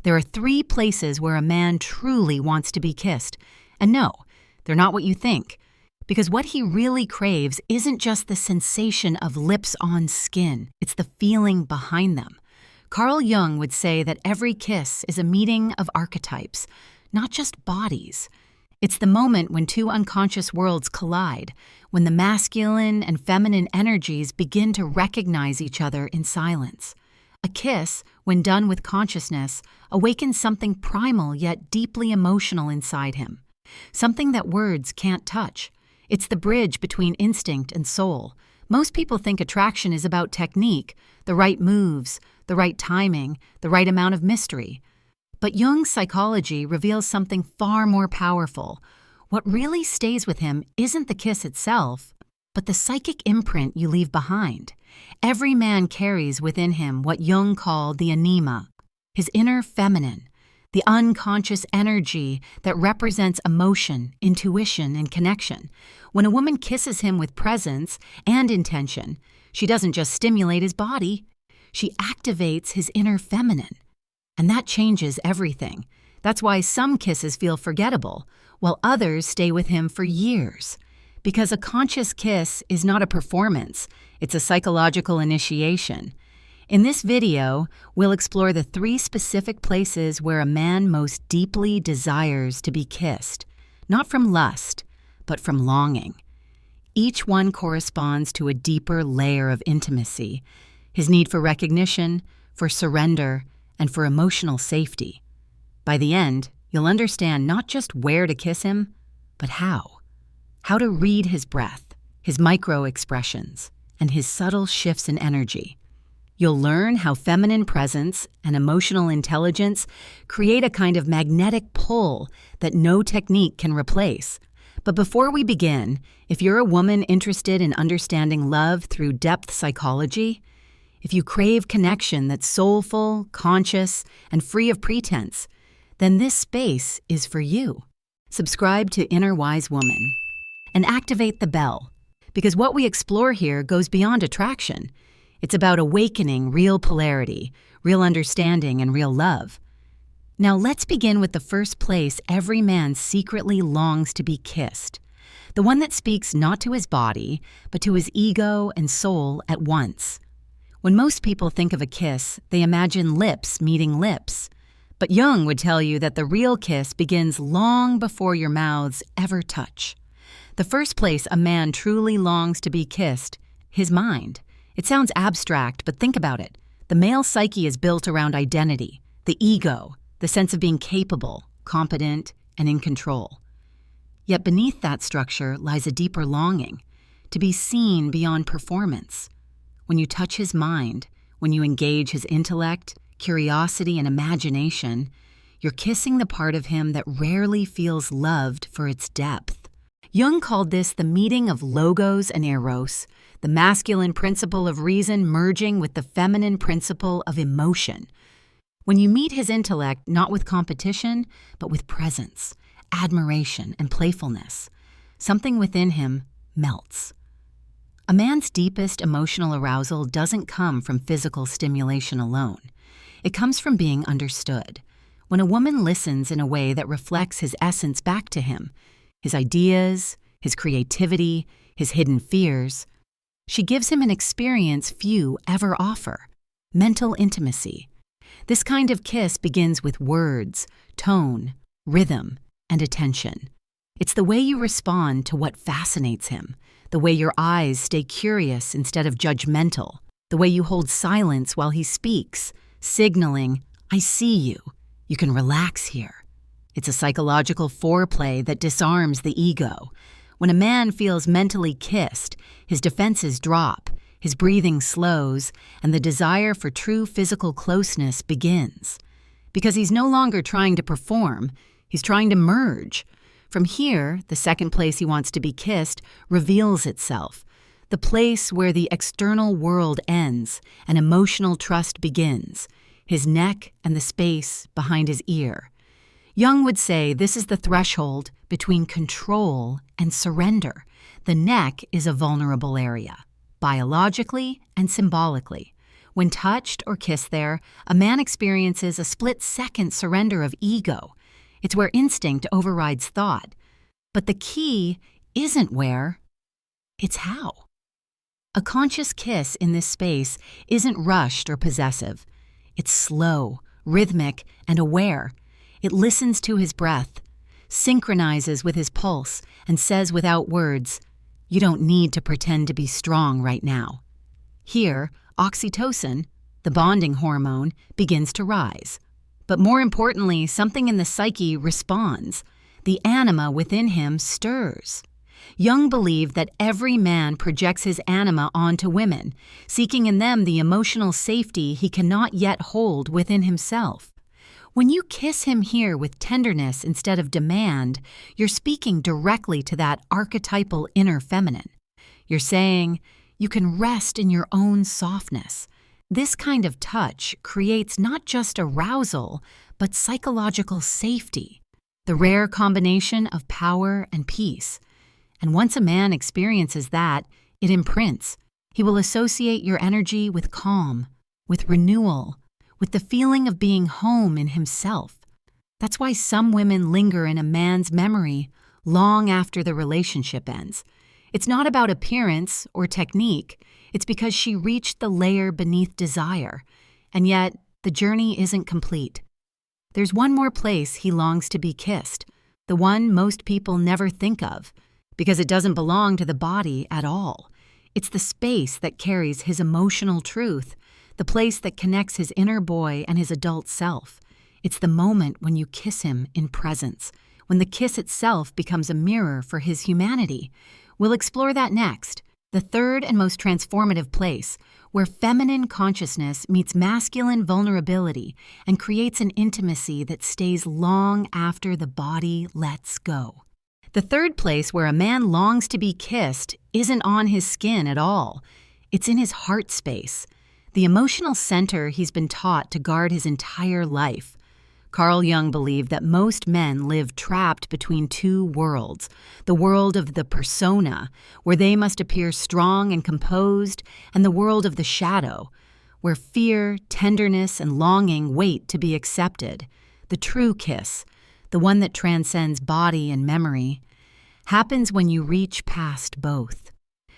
There are 3 places where a man truly wants to be kissed. And no, they're not what you think. Because what he really craves isn't just the sensation of lips on skin, it's the feeling behind them. Carl Jung would say that every kiss is a meeting of archetypes, not just bodies. It's the moment when 2 unconscious worlds collide, when the masculine and feminine energies begin to recognize each other in silence. A kiss, when done with consciousness, awakens something primal yet deeply emotional inside him, something that words can't touch. It's the bridge between instinct and soul. Most people think attraction is about technique, the right moves, the right timing, the right amount of mystery. But Jung's psychology reveals something far more powerful. What really stays with him isn't the kiss itself, but the psychic imprint you leave behind. Every man carries within him what Jung called the anima, his inner feminine, the unconscious energy that represents emotion, intuition, and connection. When a woman kisses him with presence and intention, she doesn't just stimulate his body, she activates his inner feminine. And that changes everything. That's why some kisses feel forgettable, while others stay with him for years. Because a conscious kiss is not a performance, it's a psychological initiation. In this video, we'll explore the 3 specific places where a man most deeply desires to be kissed, not from lust, but from longing. Each one corresponds to a deeper layer of intimacy, his need for recognition, for surrender, and for emotional safety. By the end, you'll understand not just where to kiss him, but how. How to read his breath, his micro-expressions, and his subtle shifts in energy. You'll learn how feminine presence and emotional intelligence create a kind of magnetic pull that no technique can replace. But before we begin, if you're a woman interested in understanding love through depth psychology, if you crave connection that's soulful, conscious, and free of pretense, then this space is for you. Subscribe to Inner Wise Woman and activate the bell, because what we explore here goes beyond attraction. It's about awakening real polarity, real understanding, and real love. Now let's begin with the first place every man secretly longs to be kissed, the one that speaks not to his body, but to his ego and soul at once. When most people think of a kiss, they imagine lips meeting lips. But Jung would tell you that the real kiss begins long before your mouths ever touch. The first place a man truly longs to be kissed, his mind. It sounds abstract, but think about it. The male psyche is built around identity, the ego, the sense of being capable, competent, and in control. Yet beneath that structure lies a deeper longing, to be seen beyond performance. When you touch his mind, when you engage his intellect, curiosity, and imagination, you're kissing the part of him that rarely feels loved for its depth. Jung called this the meeting of logos and eros, the masculine principle of reason merging with the feminine principle of emotion. When you meet his intellect not with competition, but with presence, admiration, and playfulness, something within him melts. A man's deepest emotional arousal doesn't come from physical stimulation alone. It comes from being understood. When a woman listens in a way that reflects his essence back to him, his ideas, his creativity, his hidden fears, she gives him an experience few ever offer: mental intimacy. This kind of kiss begins with words, tone, rhythm, and attention. It's the way you respond to what fascinates him, the way your eyes stay curious instead of judgmental, the way you hold silence while he speaks, signaling, "I see you. You can relax here." It's a psychological foreplay that disarms the ego. When a man feels mentally kissed, his defenses drop, his breathing slows, and the desire for true physical closeness begins. Because he's no longer trying to perform, he's trying to merge. From here, the second place he wants to be kissed reveals itself, the place where the external world ends and emotional trust begins, his neck and the space behind his ear. Jung would say this is the threshold between control and surrender. The neck is a vulnerable area, biologically and symbolically. When touched or kissed there, a man experiences a split-second surrender of ego. It's where instinct overrides thought. But the key isn't where, it's how. A conscious kiss in this space isn't rushed or possessive. It's slow, rhythmic, and aware. It listens to his breath, synchronizes with his pulse, and says without words, "You don't need to pretend to be strong right now." Here, oxytocin, the bonding hormone, begins to rise. But more importantly, something in the psyche responds. The anima within him stirs. Jung believed that every man projects his anima onto women, seeking in them the emotional safety he cannot yet hold within himself. When you kiss him here with tenderness instead of demand, you're speaking directly to that archetypal inner feminine. You're saying, you can rest in your own softness. This kind of touch creates not just arousal, but psychological safety, the rare combination of power and peace. And once a man experiences that, it imprints. He will associate your energy with calm, with renewal, with the feeling of being home in himself. That's why some women linger in a man's memory long after the relationship ends. It's not about appearance or technique. It's because she reached the layer beneath desire. And yet, the journey isn't complete. There's one more place he longs to be kissed, the one most people never think of, because it doesn't belong to the body at all. It's the space that carries his emotional truth, the place that connects his inner boy and his adult self. It's the moment when you kiss him in presence, when the kiss itself becomes a mirror for his humanity. We'll explore that next, the third and most transformative place, where feminine consciousness meets masculine vulnerability and creates an intimacy that stays long after the body lets go. The third place where a man longs to be kissed isn't on his skin at all. It's in his heart space, the emotional center he's been taught to guard his entire life. Carl Jung believed that most men live trapped between two worlds, the world of the persona, where they must appear strong and composed, and the world of the shadow, where fear, tenderness, and longing wait to be accepted. The true kiss, the one that transcends body and memory, happens when you reach past both.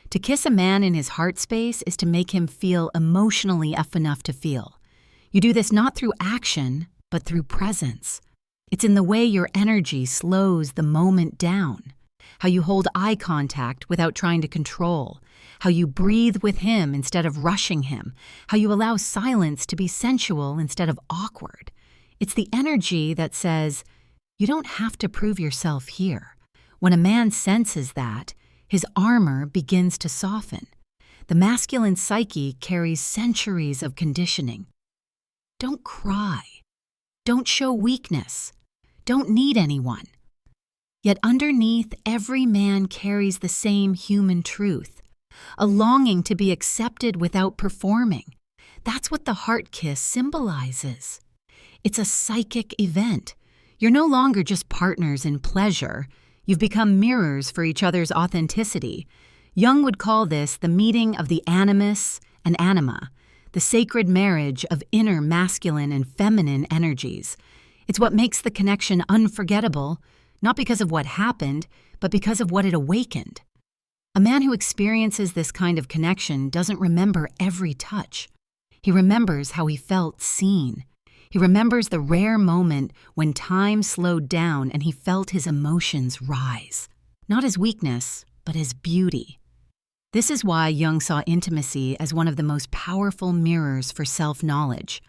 To kiss a man in his heart space is to make him feel emotionally enough to feel. You do this not through action, but through presence. It's in the way your energy slows the moment down, how you hold eye contact without trying to control, how you breathe with him instead of rushing him, how you allow silence to be sensual instead of awkward. It's the energy that says, you don't have to prove yourself here. When a man senses that, his armor begins to soften. The masculine psyche carries centuries of conditioning. Don't cry. Don't show weakness. Don't need anyone. Yet underneath, every man carries the same human truth, a longing to be accepted without performing. That's what the heart kiss symbolizes. It's a psychic event. You're no longer just partners in pleasure. You've become mirrors for each other's authenticity. Jung would call this the meeting of the animus and anima, the sacred marriage of inner masculine and feminine energies. It's what makes the connection unforgettable, not because of what happened, but because of what it awakened. A man who experiences this kind of connection doesn't remember every touch. He remembers how he felt seen. He remembers the rare moment when time slowed down and he felt his emotions rise, not as weakness, but as beauty. This is why Jung saw intimacy as one of the most powerful mirrors for self-knowledge.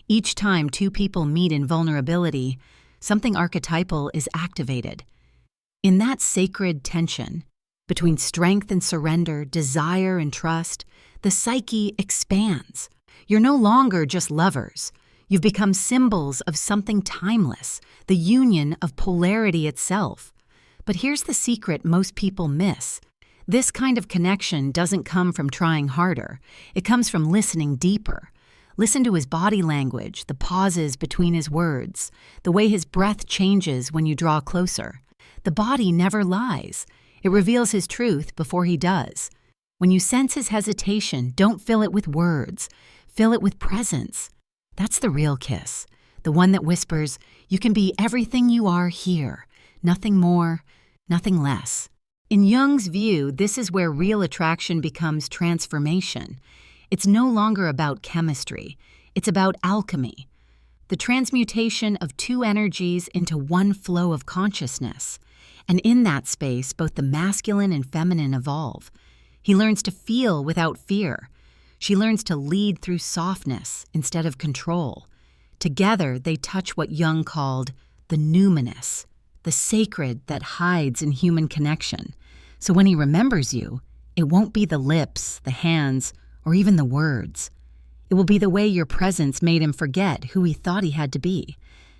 Each time two people meet in vulnerability, something archetypal is activated. In that sacred tension, between strength and surrender, desire and trust, the psyche expands. You're no longer just lovers. You've become symbols of something timeless, the union of polarity itself. But here's the secret most people miss. This kind of connection doesn't come from trying harder. It comes from listening deeper. Listen to his body language, the pauses between his words, the way his breath changes when you draw closer. The body never lies. It reveals his truth before he does. When you sense his hesitation, don't fill it with words. Fill it with presence. That's the real kiss, the one that whispers, you can be everything you are here, nothing more, nothing less. In Jung's view, this is where real attraction becomes transformation. It's no longer about chemistry. It's about alchemy, the transmutation of two energies into one flow of consciousness. And in that space, both the masculine and feminine evolve. He learns to feel without fear. She learns to lead through softness instead of control. Together, they touch what Jung called the numinous, the sacred that hides in human connection. So when he remembers you, it won't be the lips, the hands, or even the words. It will be the way your presence made him forget who he thought he had to be.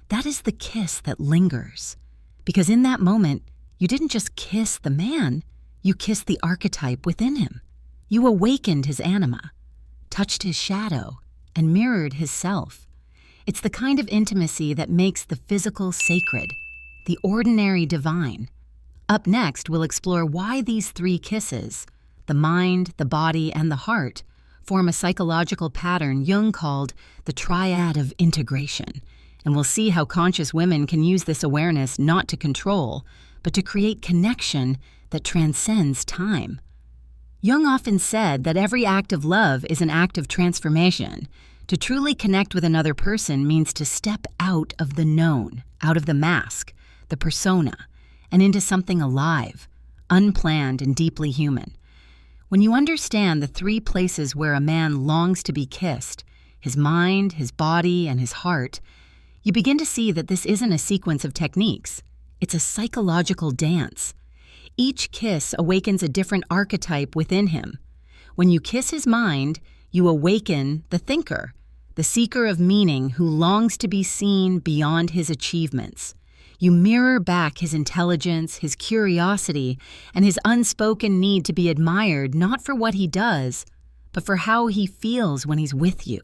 That is the kiss that lingers. Because in that moment, you didn't just kiss the man, you kissed the archetype within him. You awakened his anima, touched his shadow, and mirrored his self. It's the kind of intimacy that makes the physical sacred, the ordinary divine. Up next, we'll explore why these three kisses, the mind, the body, and the heart, form a psychological pattern Jung called the triad of integration. And we'll see how conscious women can use this awareness not to control, but to create connection that transcends time. Jung often said that every act of love is an act of transformation. To truly connect with another person means to step out of the known, out of the mask, the persona, and into something alive, unplanned and deeply human. When you understand the three places where a man longs to be kissed, his mind, his body, and his heart, you begin to see that this isn't a sequence of techniques. It's a psychological dance. Each kiss awakens a different archetype within him. When you kiss his mind, you awaken the thinker, the seeker of meaning who longs to be seen beyond his achievements. You mirror back his intelligence, his curiosity, and his unspoken need to be admired not for what he does, but for how he feels when he's with you.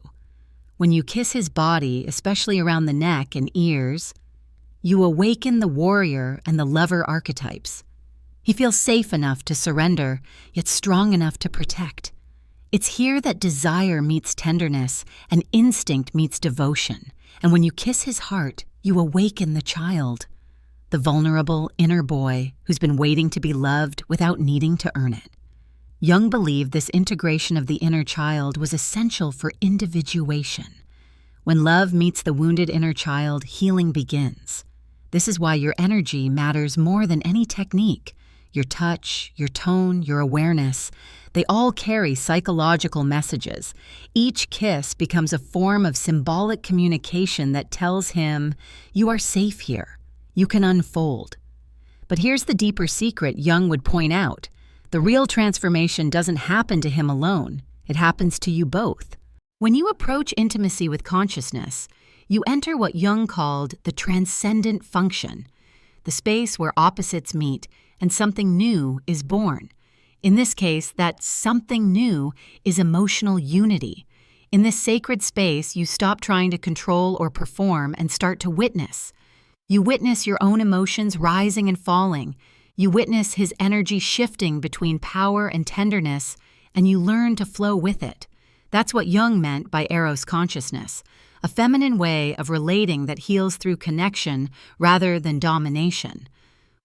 When you kiss his body, especially around the neck and ears, you awaken the warrior and the lover archetypes. He feels safe enough to surrender, yet strong enough to protect. It's here that desire meets tenderness and instinct meets devotion. And when you kiss his heart, you awaken the child, the vulnerable inner boy who's been waiting to be loved without needing to earn it. Jung believed this integration of the inner child was essential for individuation. When love meets the wounded inner child, healing begins. This is why your energy matters more than any technique. Your touch, your tone, your awareness, they all carry psychological messages. Each kiss becomes a form of symbolic communication that tells him, you are safe here. You can unfold. But here's the deeper secret Jung would point out. The real transformation doesn't happen to him alone. It happens to you both. When you approach intimacy with consciousness, you enter what Jung called the transcendent function, the space where opposites meet and something new is born. In this case, that something new is emotional unity. In this sacred space, you stop trying to control or perform and start to witness. You witness your own emotions rising and falling. You witness his energy shifting between power and tenderness, and you learn to flow with it. That's what Jung meant by Eros consciousness, a feminine way of relating that heals through connection rather than domination.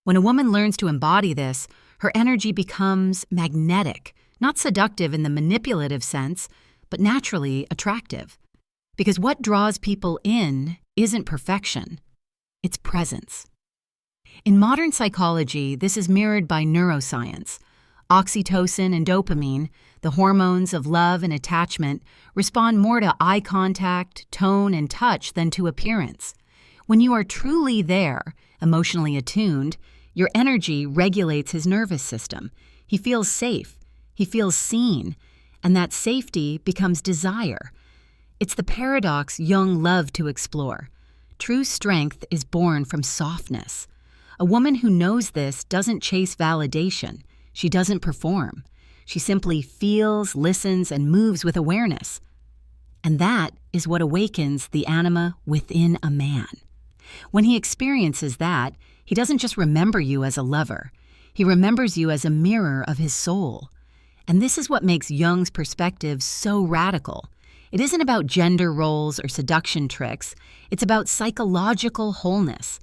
When a woman learns to embody this, her energy becomes magnetic, not seductive in the manipulative sense, but naturally attractive. Because what draws people in isn't perfection, it's presence. In modern psychology, this is mirrored by neuroscience. Oxytocin and dopamine, the hormones of love and attachment, respond more to eye contact, tone, and touch than to appearance. When you are truly there, emotionally attuned, your energy regulates his nervous system. He feels safe, he feels seen, and that safety becomes desire. It's the paradox Jung loved to explore. True strength is born from softness. A woman who knows this doesn't chase validation. She doesn't perform. She simply feels, listens, and moves with awareness. And that is what awakens the anima within a man. When he experiences that, he doesn't just remember you as a lover. He remembers you as a mirror of his soul. And this is what makes Jung's perspective so radical. It isn't about gender roles or seduction tricks. It's about psychological wholeness.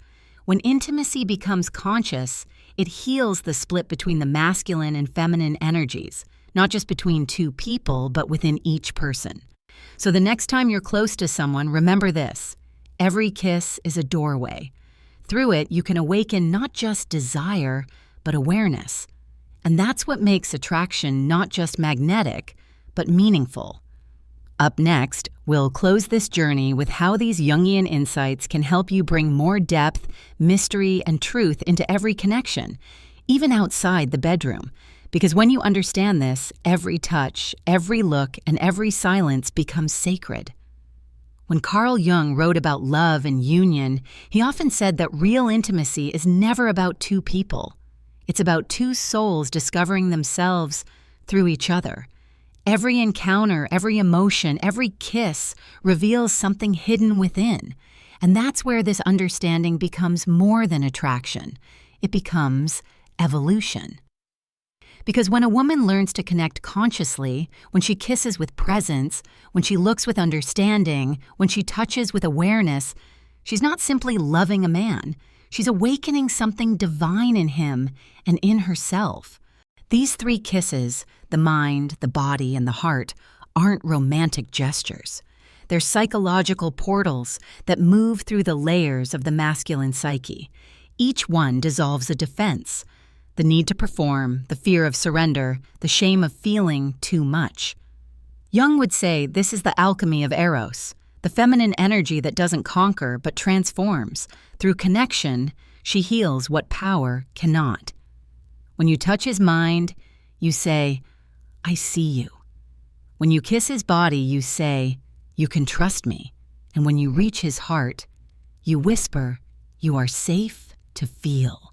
When intimacy becomes conscious, it heals the split between the masculine and feminine energies, not just between two people, but within each person. So the next time you're close to someone, remember this. Every kiss is a doorway. Through it, you can awaken not just desire, but awareness. And that's what makes attraction not just magnetic, but meaningful. Up next, we'll close this journey with how these Jungian insights can help you bring more depth, mystery, and truth into every connection, even outside the bedroom. Because when you understand this, every touch, every look, and every silence becomes sacred. When Carl Jung wrote about love and union, he often said that real intimacy is never about two people. It's about two souls discovering themselves through each other. Every encounter, every emotion, every kiss reveals something hidden within. And that's where this understanding becomes more than attraction. It becomes evolution. Because when a woman learns to connect consciously, when she kisses with presence, when she looks with understanding, when she touches with awareness, she's not simply loving a man. She's awakening something divine in him and in herself. These three kisses, the mind, the body, and the heart, aren't romantic gestures. They're psychological portals that move through the layers of the masculine psyche. Each one dissolves a defense. The need to perform, the fear of surrender, the shame of feeling too much. Jung would say this is the alchemy of Eros, the feminine energy that doesn't conquer but transforms. Through connection, she heals what power cannot. When you touch his mind, you say, I see you. When you kiss his body, you say, you can trust me. And when you reach his heart, you whisper, you are safe to feel.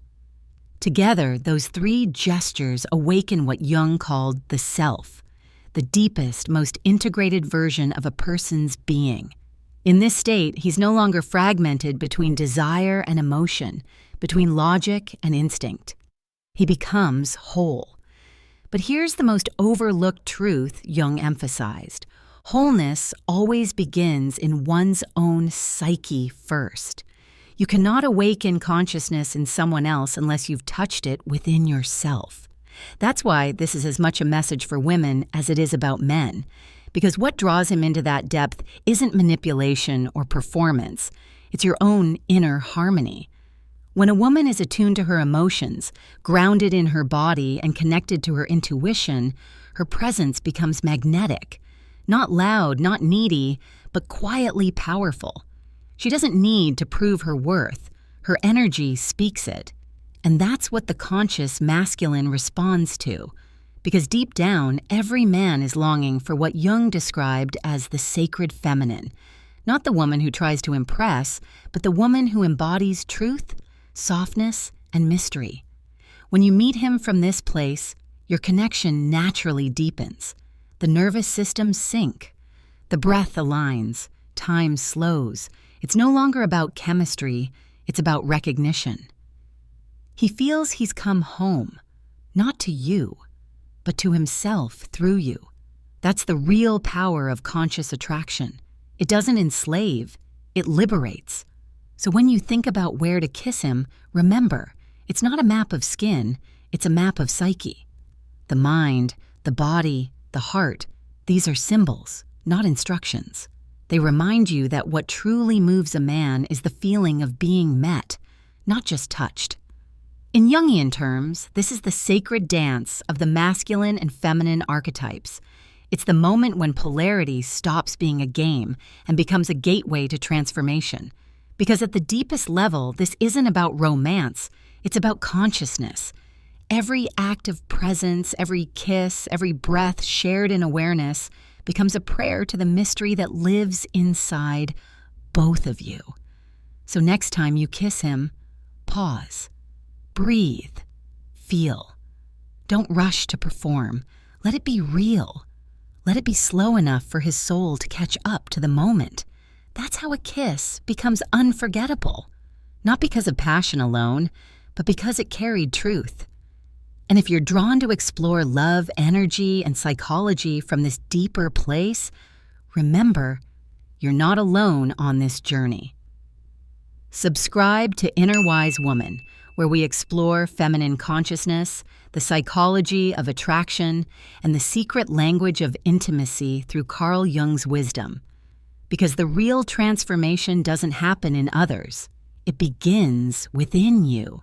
Together, those three gestures awaken what Jung called the self, the deepest, most integrated version of a person's being. In this state, he's no longer fragmented between desire and emotion, between logic and instinct. He becomes whole. But here's the most overlooked truth Jung emphasized. Wholeness always begins in one's own psyche first. You cannot awaken consciousness in someone else unless you've touched it within yourself. That's why this is as much a message for women as it is about men, because what draws him into that depth isn't manipulation or performance. It's your own inner harmony. When a woman is attuned to her emotions, grounded in her body, and connected to her intuition, her presence becomes magnetic. Not loud, not needy, but quietly powerful. She doesn't need to prove her worth. Her energy speaks it. And that's what the conscious masculine responds to. Because deep down, every man is longing for what Jung described as the sacred feminine. Not the woman who tries to impress, but the woman who embodies truth, softness, and mystery. When you meet him from this place, your connection naturally deepens. The nervous systems sync. The breath aligns. Time slows. It's no longer about chemistry, it's about recognition. He feels he's come home, not to you, but to himself through you. That's the real power of conscious attraction. It doesn't enslave, it liberates. So when you think about where to kiss him, remember, it's not a map of skin, it's a map of psyche. The mind, the body, the heart, these are symbols, not instructions. They remind you that what truly moves a man is the feeling of being met, not just touched. In Jungian terms, this is the sacred dance of the masculine and feminine archetypes. It's the moment when polarity stops being a game and becomes a gateway to transformation. Because at the deepest level, this isn't about romance, it's about consciousness. Every act of presence, every kiss, every breath shared in awareness becomes a prayer to the mystery that lives inside both of you. So next time you kiss him, pause, breathe, feel. Don't rush to perform. Let it be real. Let it be slow enough for his soul to catch up to the moment. That's how a kiss becomes unforgettable. Not because of passion alone, but because it carried truth. And if you're drawn to explore love, energy, and psychology from this deeper place, remember, you're not alone on this journey. Subscribe to Inner Wise Woman, where we explore feminine consciousness, the psychology of attraction, and the secret language of intimacy through Carl Jung's wisdom. Because the real transformation doesn't happen in others, it begins within you.